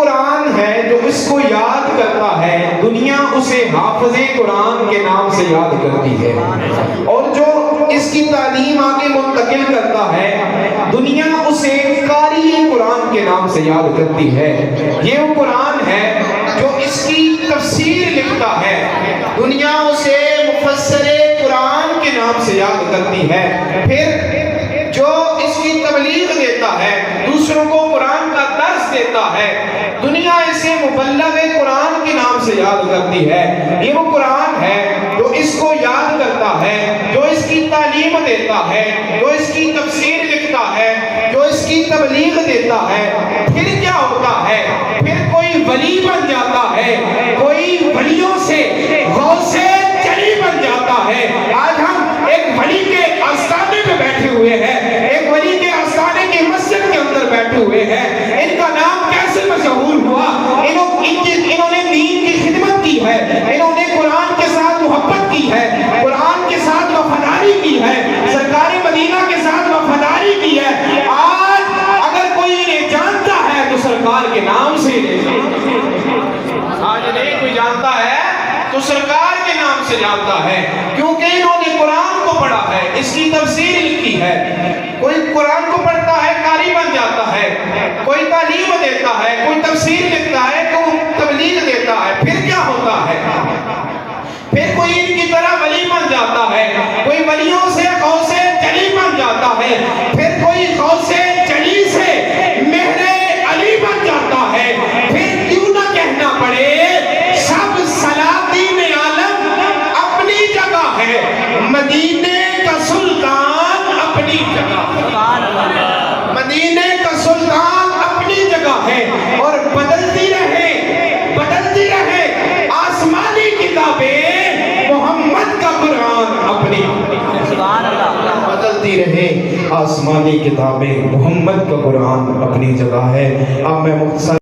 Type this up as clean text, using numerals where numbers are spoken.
قرآن ہے جو اس کو یاد کرتا ہے دنیا اسے حافظ قرآن کے نام سے یاد کرتی ہے، اور جو اس کی تعلیم آگے منتقل کرتا ہے دنیا اسے قاری قرآن کے نام سے یاد کرتی ہے۔ یہ وہ قرآن ہے جو اس کی تفسیر لکھتا ہے، دنیا اسے مفسر قرآن کے نام سے یاد کرتی ہے۔ پھر جو اس کی تبلیغ دیتا ہے، دوسروں کو قرآن کا درس دیتا ہے، دنیا اسے مبلغ قرآن کے نام سے یاد کرتی ہے۔ یہ وہ قرآن ہے جو اس کو یاد کرتا ہے، جو اس کی تعلیم دیتا ہے، جو اس کی تفسیر لکھتا ہے، جو اس کی تبلیغ دیتا ہے۔ پھر کیا ہوتا ہے؟ پھر کوئی ولی بن جاتا ہے، کوئی ولیوں سے غوث چلی بن جاتا ہے۔ آج ہم ایک ولی کے آستانے پہ بیٹھے ہوئے ہیں، ایک ولی کے آستانے کی مسجد کے اندر بیٹھے ہوئے ہیں۔ ان کا نام کیسے مشہور ہوا؟ انہوں نے دین کی خدمت کی ہے، انہوں نے قرآن کے ساتھ محبت کی ہے، قرآن کے ساتھ وفاداری کی ہے، سرکار مدینہ کے ساتھ وفاداری کی ہے۔ آج اگر کوئی انہیں جانتا ہے تو سرکار کے نام سے، آج نہیں کوئی جانتا ہے تو سرکار کے نام سے جانتا ہے، کیونکہ انہوں نے قرآن کو پڑھا ہے، اس کی تفسیر لکھی ہے۔ کوئی قرآن کو پڑھتا ہے قاری بن جاتا ہے، کوئی تعلیم دیتا ہے، کوئی تفسیر لکھتا ہے، کوئی تبلیغ دیتا ہے۔ پھر کیا ہوتا ہے؟ پھر کوئی ان کی طرح ولی بن جاتا ہے، کوئی ولیوں سے غوث چلی بن جاتا ہے، پھر کوئی غوث چلی سے مہر علی بن جاتا ہے۔ پھر کیوں نہ کہنا پڑے سب سلاطین عالم اپنی جگہ ہے، مدینے کا سلطان اپنی جگہ ہے، مدینے کا سلطان اپنی جگہ ہے، اور بدلتی رہے آسمانی کتابیں، محمد کا قرآن اپنی، بدلتی رہے آسمانی کتابیں، محمد کا قرآن اپنی جگہ ہے۔ اب میں مختصر